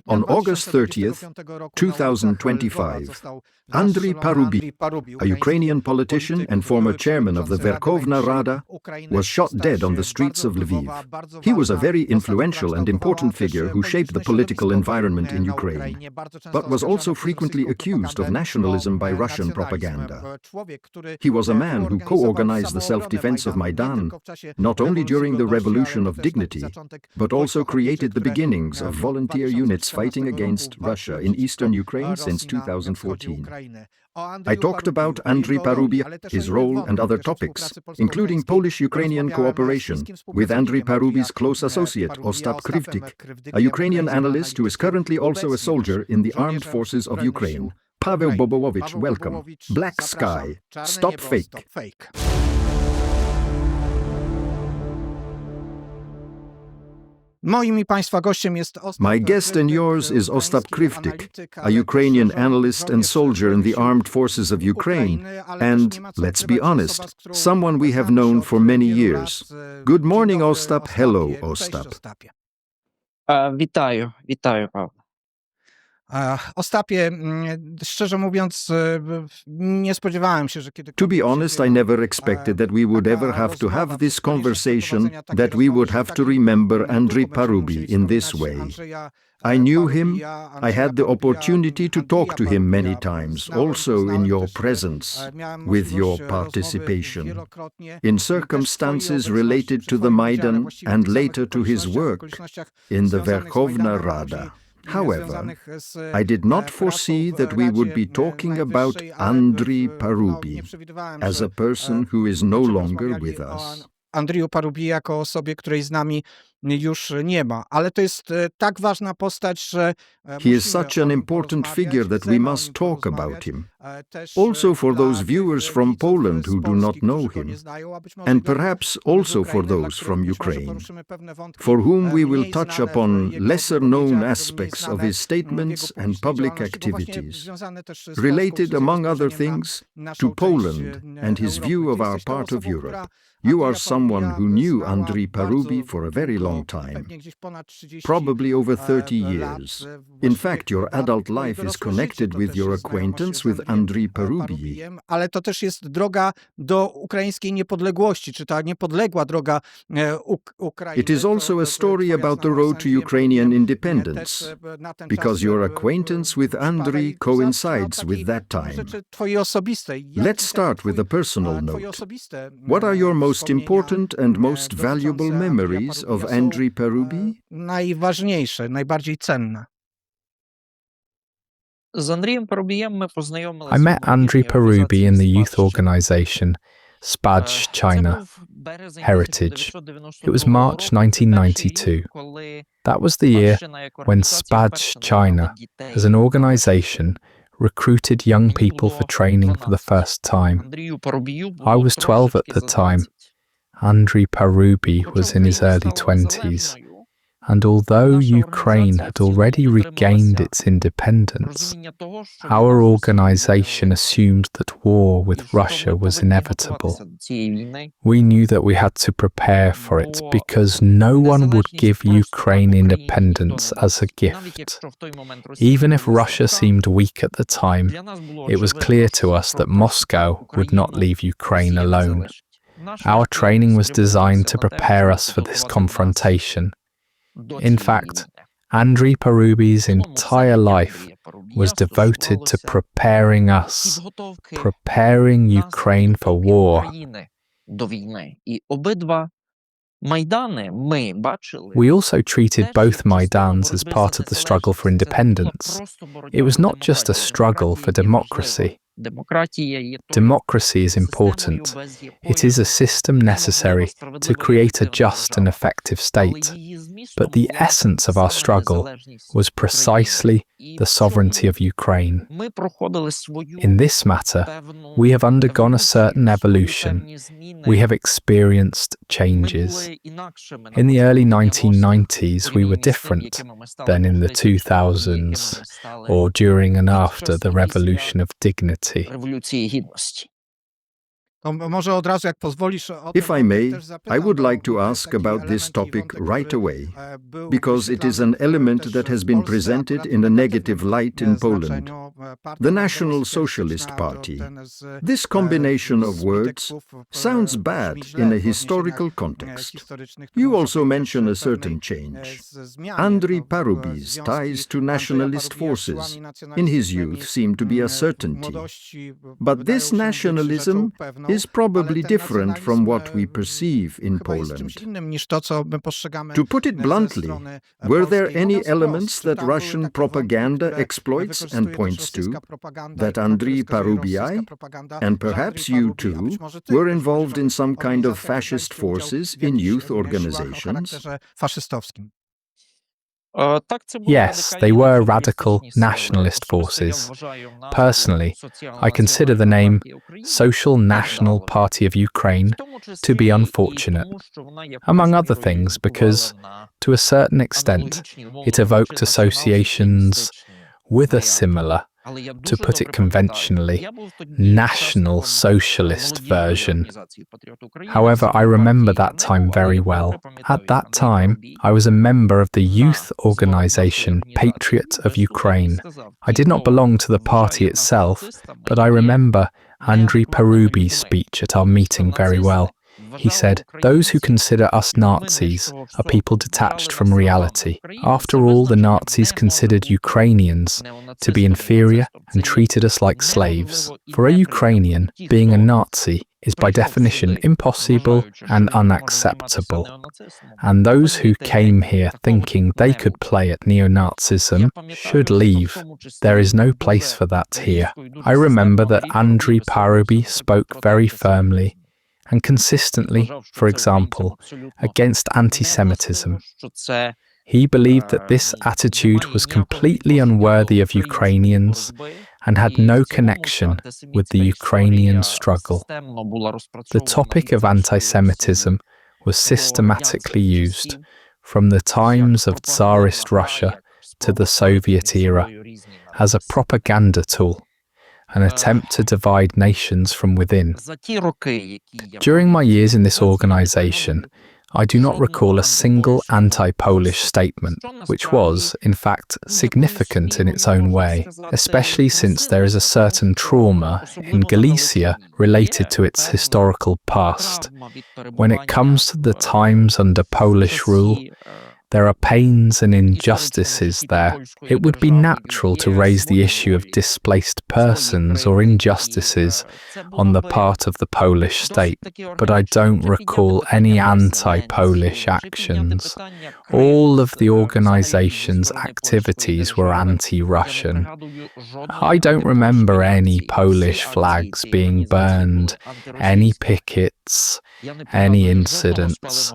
On August 30th, 2025, Andriy Parubiy, a Ukrainian politician and former chairman of the Verkhovna Rada, was shot dead on the streets of Lviv. He was a very influential and important figure who shaped the political environment in Ukraine, but was also frequently accused of nationalism by Russian propaganda. He was a man who co-organized the self-defense of Maidan, not only during the Revolution of Dignity, but also created the beginnings of volunteer units fighting against Russia in eastern Ukraine since 2014. I talked about Andriy Parubiy, his role and other topics, including Polish-Ukrainian cooperation, with Andriy Parubiy's close associate Ostap Kryvdyk, a Ukrainian analyst who is currently also a soldier in the armed forces of Ukraine. Paweł Bobołowicz, welcome. Black Sky, Stop Fake. My guest and yours is Ostap Kryvdyk, a Ukrainian analyst and soldier in the armed forces of Ukraine, and, let's be honest, someone we have known for many years. Good morning, Ostap. Hello, Ostap. Вітаю, Павло. Ostapie, szczerze mówiąc, nie spodziewałem się, że kiedy... To be honest, I never expected that we would ever have to have this conversation, that we would have to remember Andriy Parubiy in this way. I knew him, I had the opportunity to talk to him many times, also in your presence, with your participation, in circumstances related to the Maidan and later to his work in the Verkhovna Rada. However, I did not foresee that we would be talking about Andriy Parubiy as a person who is no longer with us. Andriyu Parubiy jako osobie, której z nami już nie ma, ale to jest tak ważna postać, że he is such an important figure that we must talk about him. Also for those viewers from Poland who do not know him, and perhaps also for those from Ukraine, for whom we will touch upon lesser-known aspects of his statements and public activities, related, among other things, to Poland and his view of our part of Europe. You are someone who knew Andriy Parubiy for a very long time, probably over 30 years. In fact, your adult life is connected with your acquaintance with Andriy Parubiy. Ale to też jest droga do ukraińskiej niepodległości, czy ta niepodległa droga Ukrainy. It is also a story about the road to Ukrainian independence, because your acquaintance with Andriy coincides with that time. Let's start with a personal note. What are your most important and most valuable memories of Andriy Parubiy? Najważniejsze, najbardziej cenne. I met Andriy Parubiy in the youth organization Spaj China Heritage. It was March 1992. That was the year when Spaj China, as an organization, recruited young people for training for the first time. I was 12 at the time. Andriy Parubiy was in his early 20s. And although Ukraine had already regained its independence, our organization assumed that war with Russia was inevitable. We knew that we had to prepare for it because no one would give Ukraine independence as a gift. Even if Russia seemed weak at the time, it was clear to us that Moscow would not leave Ukraine alone. Our training was designed to prepare us for this confrontation. In fact, Andriy Parubiy's entire life was devoted to preparing us, preparing Ukraine for war. We also treated both Maidans as part of the struggle for independence. It was not just a struggle for democracy. Democracy is important. It is a system necessary to create a just and effective state. But the essence of our struggle was precisely the sovereignty of Ukraine. In this matter, we have undergone a certain evolution. We have experienced changes. In the early 1990s, we were different than in the 2000s, or during and after the Revolution of Dignity. If I may, I would like to ask about this topic right away, because it is an element that has been presented in a negative light in Poland. The National Socialist Party. This combination of words sounds bad in a historical context. You also mention a certain change. Andriy Parubiy's ties to nationalist forces in his youth seem to be a certainty. But this nationalism is probably different from what we perceive in Poland. To put it bluntly, were there any elements that Russian propaganda exploits and points to, that Andriy Parubiy, and perhaps you too, were involved in some kind of fascist forces in youth organizations? Yes, they were radical nationalist forces. Personally, I consider the name Social National Party of Ukraine to be unfortunate, among other things because, to a certain extent, it evoked associations with a similar, to put it conventionally, National Socialist version. However, I remember that time very well. At that time, I was a member of the youth organization Patriot of Ukraine. I did not belong to the party itself, but I remember Andriy Parubiy's speech at our meeting very well. He said, "Those who consider us Nazis are people detached from reality. After all, the Nazis considered Ukrainians to be inferior and treated us like slaves. For a Ukrainian, being a Nazi is by definition impossible and unacceptable. And those who came here thinking they could play at neo-Nazism should leave. There is no place for that here." I remember that Andriy Parubiy spoke very firmly and consistently, for example, against anti-Semitism. He believed that this attitude was completely unworthy of Ukrainians and had no connection with the Ukrainian struggle. The topic of anti-Semitism was systematically used from the times of Tsarist Russia to the Soviet era as a propaganda tool, an attempt to divide nations from within. During my years in this organization, I do not recall a single anti-Polish statement, which was, in fact, significant in its own way, especially since there is a certain trauma in Galicia related to its historical past. When it comes to the times under Polish rule, there are pains and injustices there. It would be natural to raise the issue of displaced persons or injustices on the part of the Polish state, but I don't recall any anti-Polish actions. All of the organization's activities were anti-Russian. I don't remember any Polish flags being burned, any pickets, any incidents.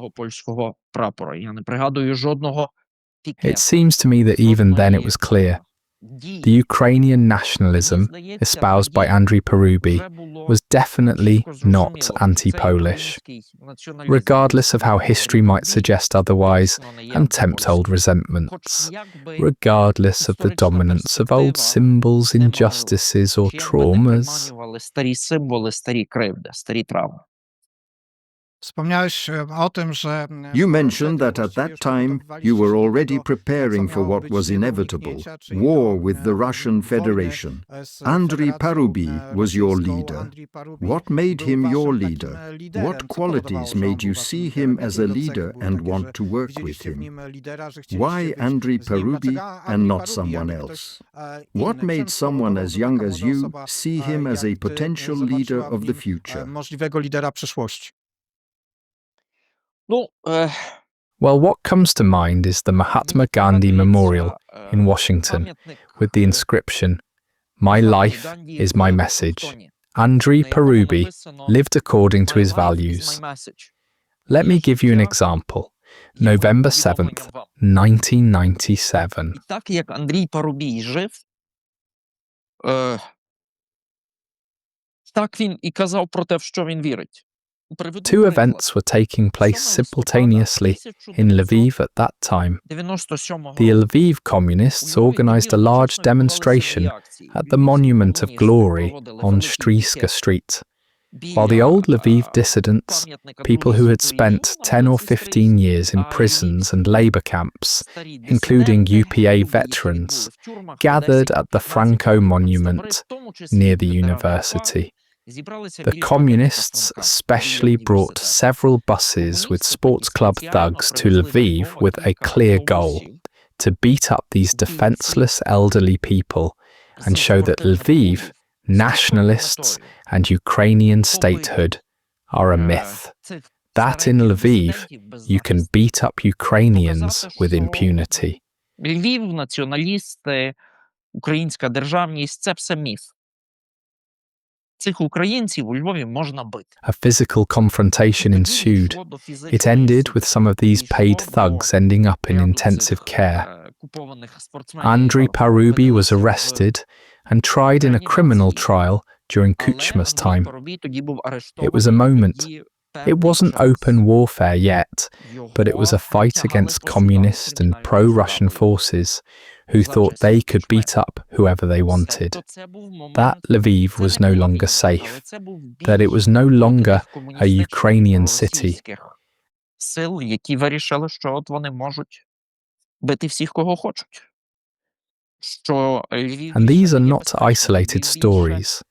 It seems to me that even then it was clear. The Ukrainian nationalism espoused by Andriy Parubiy was definitely not anti-Polish, regardless of how history might suggest otherwise and tempt old resentments, regardless of the dominance of old symbols, injustices or traumas. You mentioned that at that time you were already preparing for what was inevitable, war with the Russian Federation. Andriy Parubiy was your leader. What made him your leader? What qualities made you see him as a leader and want to work with him? Why Andriy Parubiy and not someone else? What made someone as young as you see him as a potential leader of the future? Well, what comes to mind is the Mahatma Gandhi Memorial in Washington with the inscription, "My life is my message." Andriy Parubiy lived according to his values. Let me give you an example. November 7th, 1997. Two events were taking place simultaneously in Lviv at that time. The Lviv communists organized a large demonstration at the Monument of Glory on Stryiska Street. while the old Lviv dissidents, people who had spent 10 or 15 years in prisons and labour camps, including UPA veterans, gathered at the Franco Monument near the university. The communists especially brought several buses with sports club thugs to Lviv with a clear goal: to beat up these defenceless elderly people and show that Lviv, nationalists, and Ukrainian statehood are a myth. That in Lviv, you can beat up Ukrainians with impunity. Львів, націоналісти, українська державність – це все міф. Цих українців у Львові можна бити. A physical confrontation ensued. It ended with some of these paid thugs ending up in intensive care. Andriy Parubiy was arrested and tried in a criminal trial during Kuchma's time. It was a moment. It wasn't open warfare yet, but it was a fight against communist and pro-Russian forces who thought they could beat up whoever they wanted. That Lviv was no longer safe, that it was no longer a Ukrainian city. Сил, які вирішили, що от вони можуть бити всіх, кого хочуть. And these are not isolated stories.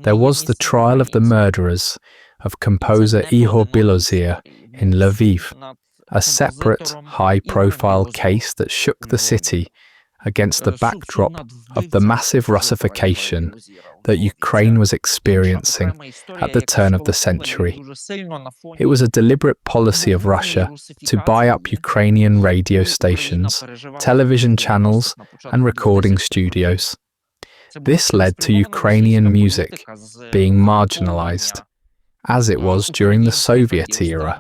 There was the trial of the murderers of composer Ihor Bilozir in Lviv, a separate, high-profile case that shook the city against the backdrop of the massive Russification that Ukraine was experiencing at the turn of the century. It was a deliberate policy of Russia to buy up Ukrainian radio stations, television channels, and recording studios. This led to Ukrainian music being marginalized, as it was during the Soviet era.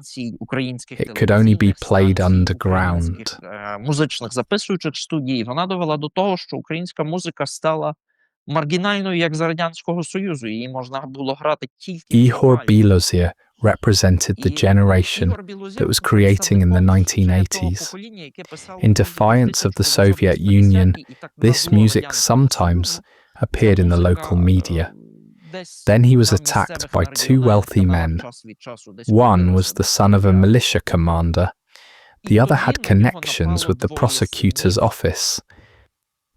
It could only be played underground. Музичних записуючих студій, вона довела до того, що українська музика стала маргінальною, як за Радянського Союзу. Її можна було грати тільки Ihor Bilozir represented the generation that was creating in the 1980s. In defiance of the Soviet Union, this music sometimes appeared in the local media. Then he was attacked by two wealthy men. One was the son of a militia commander. The other had connections with the prosecutor's office.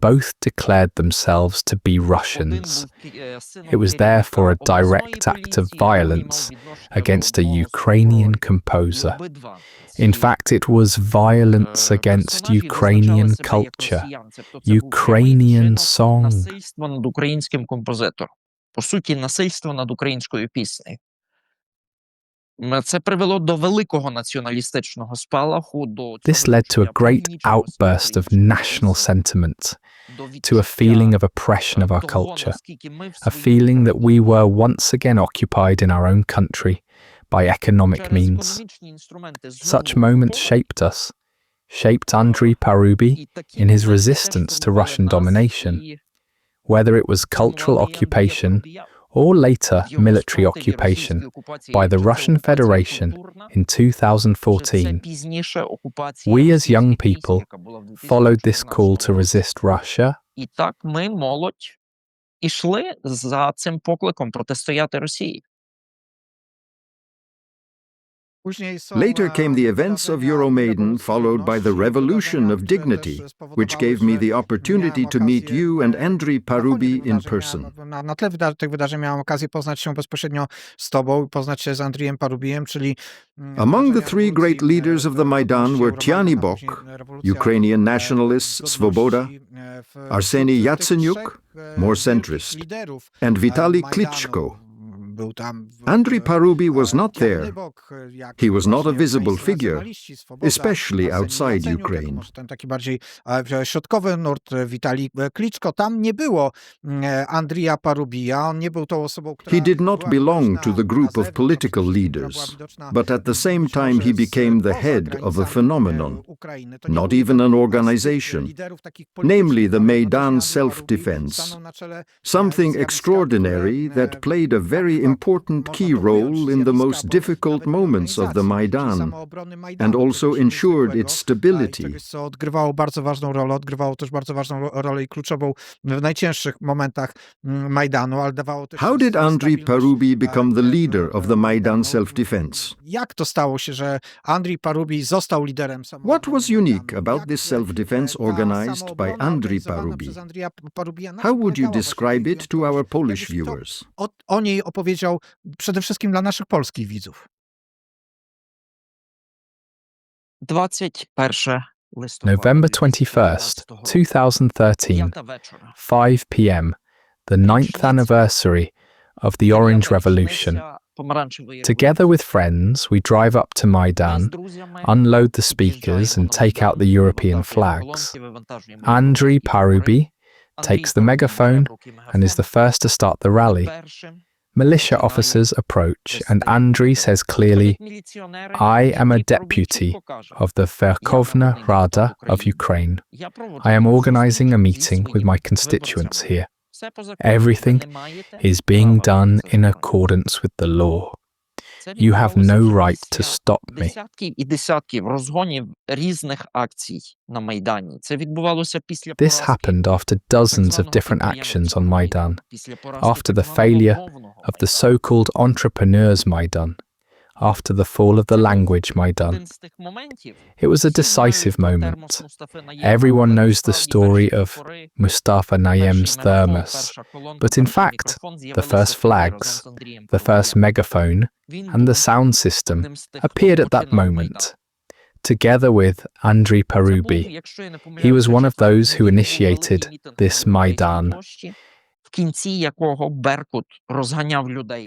Both declared themselves to be Russians. It was therefore a direct act of violence against a Ukrainian composer. In fact, it was violence against Ukrainian culture, Ukrainian song. По суті, насильство над українською піснею. Це привело до великого націоналістичного спалаху. This led to a great outburst of national sentiment, to a feeling of oppression of our culture, a feeling that we were once again occupied in our own country by economic means. Such moments shaped us, shaped Andriy Parubiy in his resistance to Russian domination. Whether it was cultural occupation or later military occupation by the Russian Federation in 2014, we as young people followed this call to resist Russia. І так ми, молодь, ішли за цим покликом протистояти Росії. Later came the events of Euromaidan, followed by the Revolution of Dignity, which gave me the opportunity to meet you and Andriy Parubiy in person. Na tle tych wydarzeń miałem okazję poznać się bezpośrednio z tobą, poznać się z Andrijem Parubijem, czyli... Among the three great leaders of the Maidan were Tianibok, Ukrainian nationalists Svoboda, Arseniy Yatsenyuk, more centrist, and Vitaly Klitschko. Andriy Parubiy was not there. He was not a visible figure, especially outside Ukraine. Ten taki bardziej środkowy nurt, Witali Klitschko, tam nie było Andrija Parubija, on nie był tą osobą, która... He did not belong to the group of political leaders, but at the same time he became the head of a phenomenon, not even an organization, namely the Maidan self-defense, something extraordinary that played a very important key role in the most difficult moments of the Maidan and also ensured its stability. Odgrywało bardzo ważną rolę, odgrywało też bardzo ważną rolę i kluczową w najcięższych momentach Majdanu, ale dawało też... How did Andriy Parubiy become the leader of the Maidan self-defense? Jak to stało się, że Andriy Parubiy został liderem What was unique about this self-defense organized by Andriy Parubiy? How would you describe it to our Polish viewers? O niej opowiedział przede wszystkim dla naszych polskich widzów. 21 November 21st, 2013, 5 p.m., the 9th anniversary of the Orange Revolution. Together with friends, we drive up to Maidan, unload the speakers and take out the European flags. Andriy Parubiy takes the megaphone and is the first to start the rally. Militia officers approach and Andriy says clearly, "I am a deputy of the Verkhovna Rada of Ukraine. I am organizing a meeting with my constituents here. Everything is being done in accordance with the law. You have no right to stop me." This happened after dozens of different actions on Maidan, after the failure of the so-called Entrepreneurs Maidan, after the fall of the language Maidan. It was a decisive moment. Everyone knows the story of Mustafa Nayem's thermos, but in fact, the first flags, the first megaphone, and the sound system appeared at that moment, together with Andriy Parubiy. He was one of those who initiated this Maidan.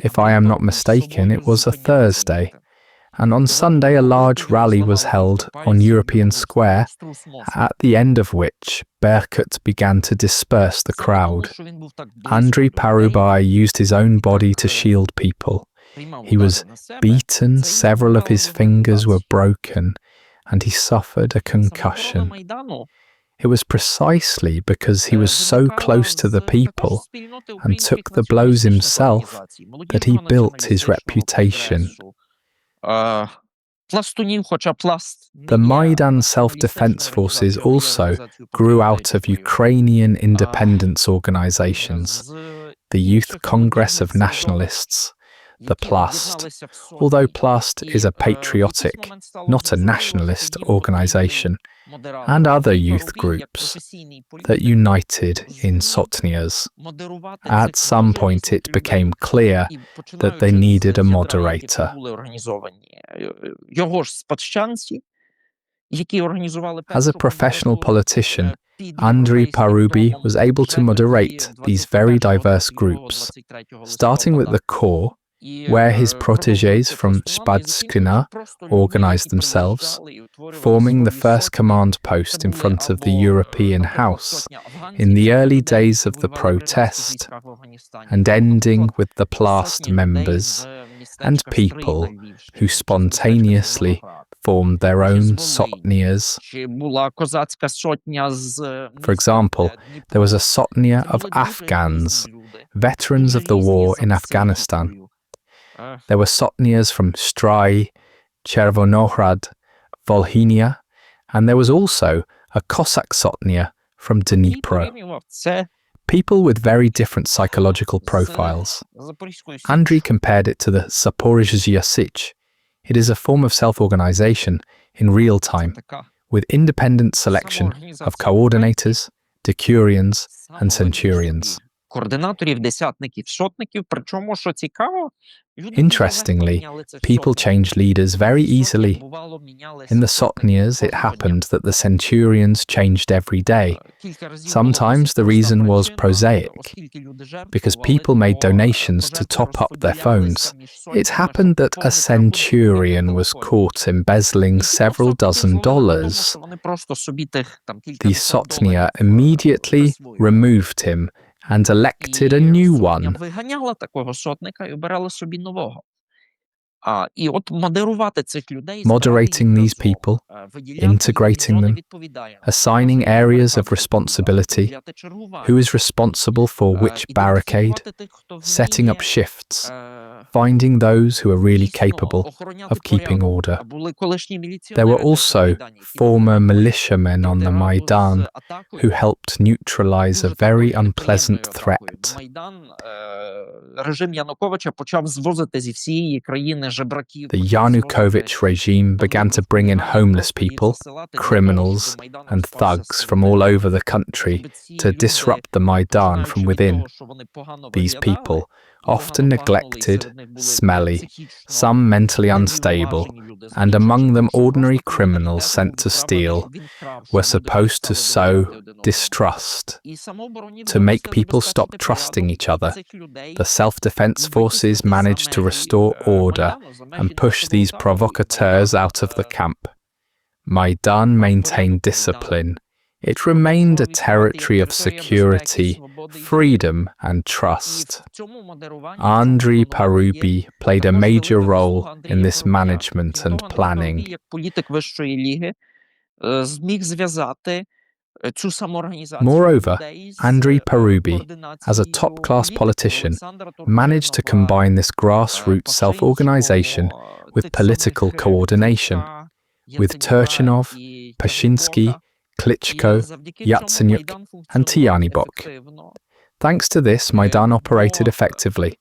If I am not mistaken, it was a Thursday, and on Sunday a large rally was held on European Square, at the end of which Berkut began to disperse the crowd. Andriy Parubiy used his own body to shield people. He was beaten, several of his fingers were broken, and he suffered a concussion. It was precisely because he was so close to the people and took the blows himself that he built his reputation. The Maidan self-defense forces also grew out of Ukrainian independence organizations, the Youth Congress of Nationalists, the Plast, although Plast is a patriotic, not a nationalist organization, and other youth groups that united in Sotnias. At some point it became clear that they needed a moderator. As a professional politician, Andriy Parubiy was able to moderate these very diverse groups, starting with the core, where his protégés from Spadskina organized themselves, forming the first command post in front of the European House in the early days of the protest, and ending with the Plast members and people who spontaneously formed their own Sotnias. For example, there was a Sotnia of Afghans, veterans of the war in Afghanistan. There were Sotnias from Strai, Chervonohrad, Volhynia, and there was also a Cossack Sotnia from Dnipro. People with very different psychological profiles. Andriy compared it to the Zaporizhzhia Sich. It is a form of self-organization in real time, with independent selection of coordinators, decurions, and centurions. Interestingly, people change leaders very easily. In the Sotnias, it happened that the centurions changed every day. Sometimes the reason was prosaic, because people made donations to top up their phones. It happened that a centurion was caught embezzling several dozen dollars. The Sotnia immediately removed him and elected a new one. Moderating these people, integrating them, assigning areas of responsibility, who is responsible for which barricade, setting up shifts, finding those who are really capable of keeping order. There were also former militiamen on the Maidan who helped neutralize a very unpleasant threat. The Yanukovych regime began to bring in homeless people, criminals, and thugs from all over the country to disrupt the Maidan from within. These people, often neglected, smelly, some mentally unstable, and among them ordinary criminals sent to steal, were supposed to sow distrust, to make people stop trusting each other. The self-defense forces managed to restore order and push these provocateurs out of the camp. Maidan maintained discipline. It remained a territory of security, freedom, and trust. Andriy Parubiy played a major role in this management and planning. Moreover, Andriy Parubiy, as a top-class politician, managed to combine this grassroots self-organization with political coordination, with Turchinov, Pashinsky, Klitschko, Yatsenyuk, and Tyanibok. Thanks to this, Maidan operated effectively.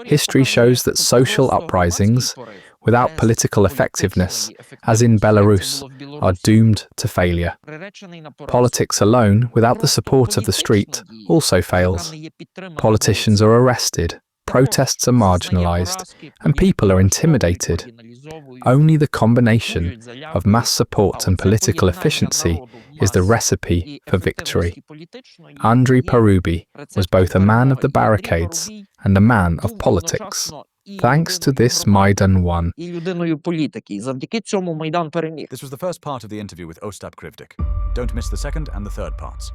History shows that social uprisings, without political effectiveness, as in Belarus, are doomed to failure. Politics alone, without the support of the street, also fails. Politicians are arrested, protests are marginalized, and people are intimidated. Only the combination of mass support and political efficiency is the recipe for victory. Andriy Parubiy was both a man of the barricades and a man of politics. Thanks to this, Maidan won. This was the first part of the interview with Ostap Kryvdyk. Don't miss the second and the third parts.